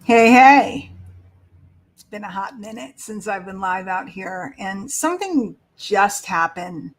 Hey, hey. It's been a hot minute since I've been live out here, and something just happened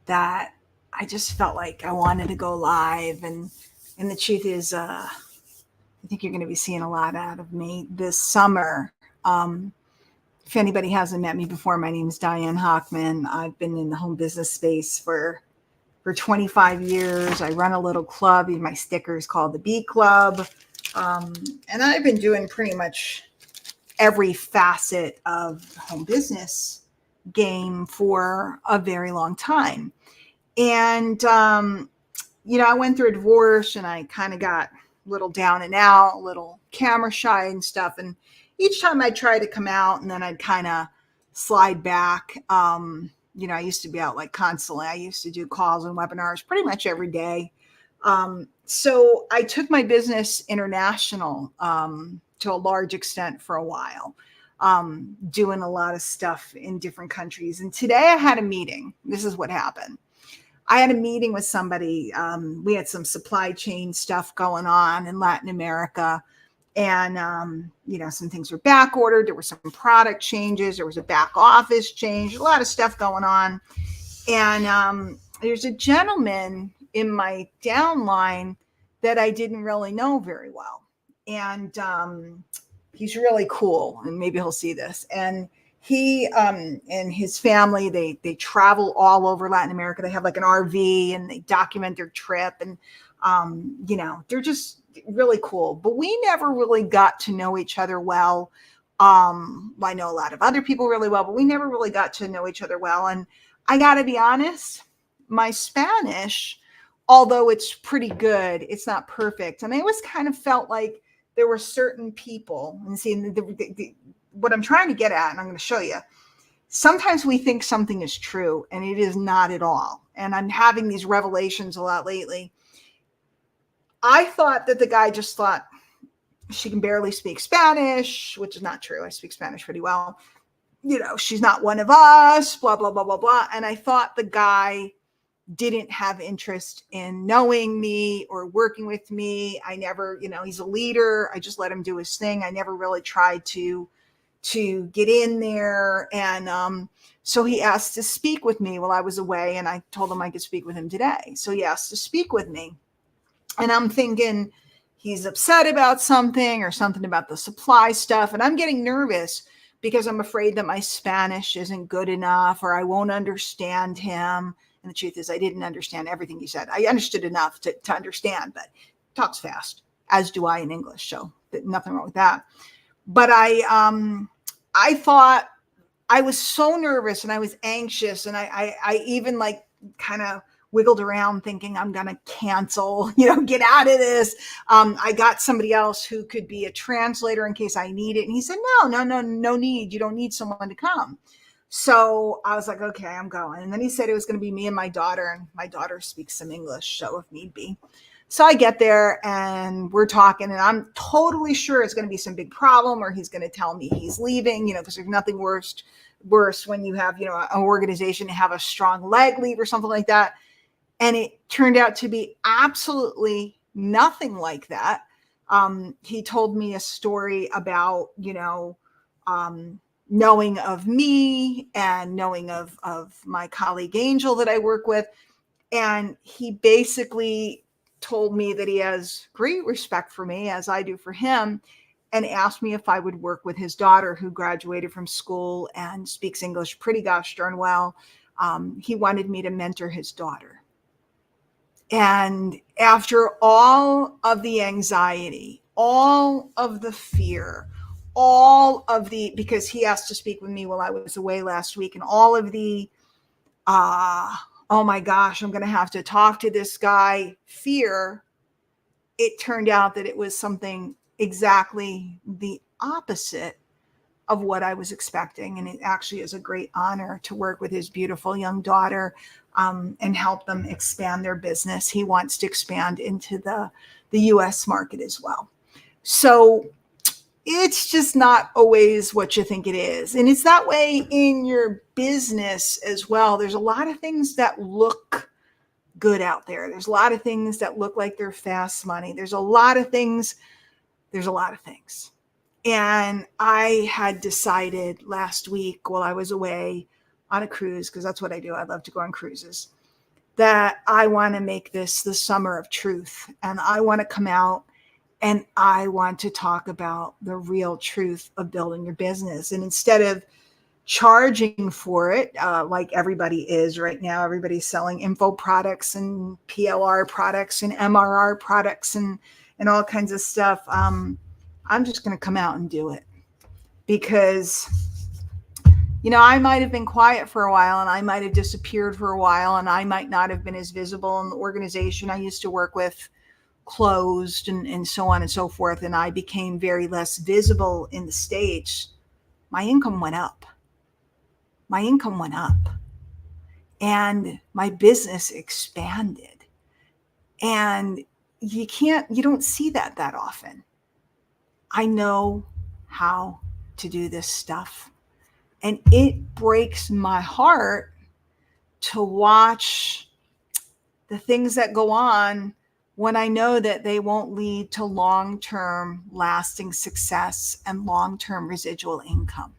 that I just felt like I wanted to go live. And the truth is, I think you're going to be seeing a lot out of me this summer. Um, if anybody hasn't met me before, my name is Diane Hockman. I've been in the home business space for 25 years. I run a little club. My sticker is called the B Club. Um, and I've been doing pretty much every facet of the home business game for a very long time. And, I went through a divorce and I kind of got a little down and out, a little camera shy and stuff. And each time I tried to come out and then I'd kind of slide back. I used to be out like constantly. I used to do calls and webinars pretty much every day. So I took my business international to a large extent for a while, doing a lot of stuff in different countries. And today I had a meeting. This is what happened. I had a meeting with somebody. We had some supply chain stuff going on in Latin America. And, some things were back ordered. There were some product changes. There was a back office change, a lot of stuff going on. And there's a gentleman in my downline that I didn't really know very well. And he's really cool, and maybe he'll see this. And he and his family, they travel all over Latin America. They have like an RV and they document their trip. And, they're just really cool. But we never really got to know each other well. I know a lot of other people really well, but we never really got to know each other well. And I got to be honest, my Spanish, although it's pretty good, it's not perfect. And I always kind of felt like there were certain people, and see, what I'm trying to get at, and I'm going to show you, sometimes we think something is true and it is not at all. And I'm having these revelations a lot lately. I thought that the guy just thought she can barely speak Spanish, which is not true. I speak Spanish pretty well. She's not one of us, blah, blah, blah, blah, blah. And I thought the guy didn't have interest in knowing me or working with me. I never, he's a leader. I just let him do his thing. I never really tried to get in there. And so he asked to speak with me while I was away. And I told him I could speak with him today. So he asked to speak with me. And I'm thinking he's upset about something or something about the supply stuff. And I'm getting nervous because I'm afraid that my Spanish isn't good enough or I won't understand him. And the truth is I didn't understand everything he said. I understood enough to understand, but he talks fast, as do I in English. So nothing wrong with that. But I thought, I was so nervous and I was anxious. And I even like kind of wiggled around thinking I'm going to cancel, get out of this. I got somebody else who could be a translator in case I need it. And he said, no need. You don't need someone to come. So I was like, okay, I'm going. And then he said it was going to be me and my daughter, and my daughter speaks some English, so if need be. So I get there and we're talking, and I'm totally sure it's going to be some big problem, or he's going to tell me he's leaving, because there's nothing worse when you have, an organization to have a strong leg leave or something like that. And it turned out to be absolutely nothing like that. He told me a story about, knowing of me and knowing of my colleague Angel that I work with. And he basically told me that he has great respect for me, as I do for him, and asked me if I would work with his daughter, who graduated from school and speaks English pretty gosh darn well. He wanted me to mentor his daughter. And after all of the anxiety, all of the fear, because he asked to speak with me while I was away last week, and all of the, oh my gosh, I'm going to have to talk to this guy fear, it turned out that it was something exactly the opposite of what I was expecting. And it actually is a great honor to work with his beautiful young daughter and help them expand their business. He wants to expand into the US market as well. So it's just not always what you think it is. And it's that way in your business as well. There's a lot of things that look good out there. There's a lot of things that look like they're fast money. There's a lot of things. And I had decided last week while I was away on a cruise, because that's what I do. I love to go on cruises, that I want to make this the summer of truth. And I want to come out and I want to talk about the real truth of building your business. And instead of charging for it, like everybody is right now, everybody's selling info products and PLR products and MRR products and all kinds of stuff. I'm just going to come out and do it because, I might have been quiet for a while and I might have disappeared for a while and I might not have been as visible, and the organization I used to work with closed and so on and so forth. And I became very less visible in the States. My income went up. And my business expanded. And you don't see that often. I know how to do this stuff. And it breaks my heart to watch the things that go on when I know that they won't lead to long-term lasting success and long-term residual income.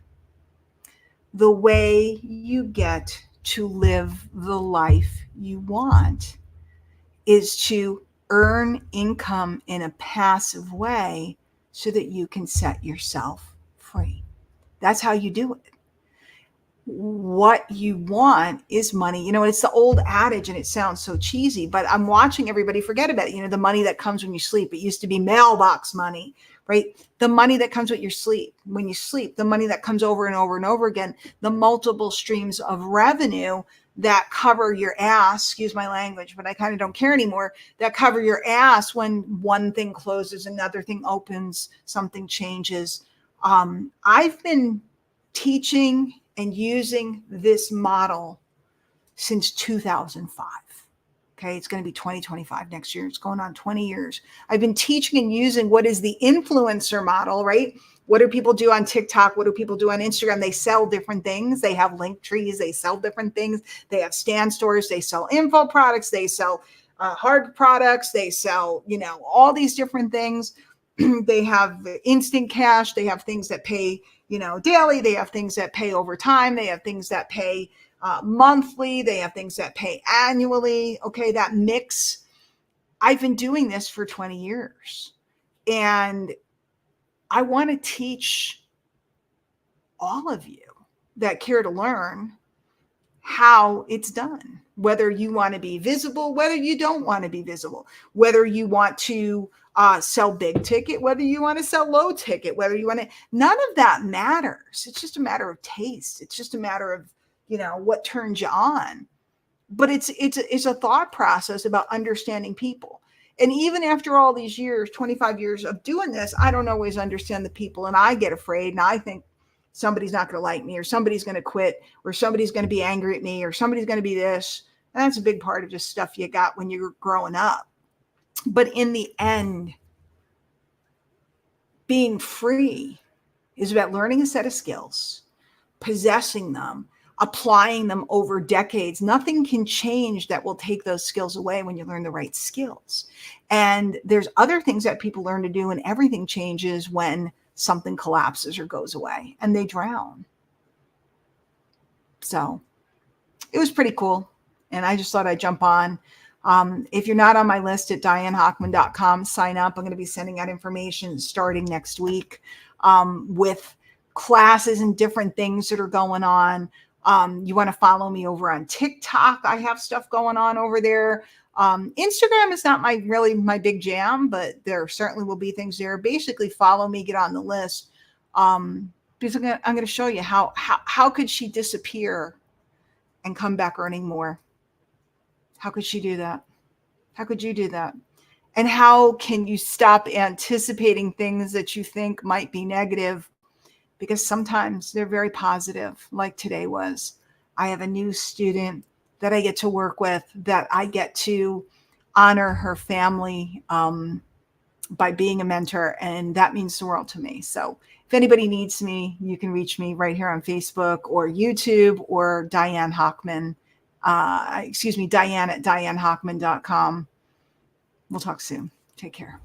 The way you get to live the life you want is to earn income in a passive way so that you can set yourself free. That's how you do it. What you want is money. It's the old adage and it sounds so cheesy, but I'm watching everybody forget about it. The money that comes when you sleep. It used to be mailbox money, right? The money that comes with your sleep. When you sleep, the money that comes over and over and over again, the multiple streams of revenue that cover your ass, excuse my language, but I kind of don't care anymore, that cover your ass when one thing closes, another thing opens, something changes. I've been teaching and using this model since 2005. Okay, it's going to be 2025 next year. It's going on 20 years. I've been teaching and using what is the influencer model, right? What do people do on TikTok? What do people do on Instagram? They sell different things. They have link trees. They sell different things. They have stand stores. They sell info products. They sell hard products. They sell, all these different things. They have instant cash. They have things that pay, daily. They have things that pay over time. They have things that pay monthly. They have things that pay annually. Okay, that mix. I've been doing this for 20 years. And I want to teach all of you that care to learn how it's done, whether you want to be visible, whether you don't want to be visible, whether you want to sell big ticket, whether you want to sell low ticket, whether you want to, none of that matters. It's just a matter of taste. It's just a matter of, what turns you on. But it's a thought process about understanding people. And even after all these years, 25 years of doing this, I don't always understand the people. And I get afraid and I think somebody's not going to like me, or somebody's going to quit, or somebody's going to be angry at me, or somebody's going to be this. And that's a big part of just stuff you got when you're growing up. But in the end, being free is about learning a set of skills, possessing them, applying them over decades. Nothing can change that will take those skills away when you learn the right skills. And there's other things that people learn to do, and everything changes when something collapses or goes away and they drown. So it was pretty cool. And I just thought I'd jump on. If you're not on my list at dianehochman.com, sign up. I'm going to be sending out information starting next week with classes and different things that are going on. You want to follow me over on TikTok. I have stuff going on over there. Instagram is not my big jam, but there certainly will be things there. Basically follow me, get on the list. Because I'm going to show you how could she disappear and come back earning more? How could she do that? How could you do that? And how can you stop anticipating things that you think might be negative? Because sometimes they're very positive, like today was. I have a new student that I get to work with, that I get to honor her family by being a mentor. And that means the world to me. So if anybody needs me, you can reach me right here on Facebook or YouTube, or Diane Hochman. Diane at dianehochman.com. We'll talk soon. Take care.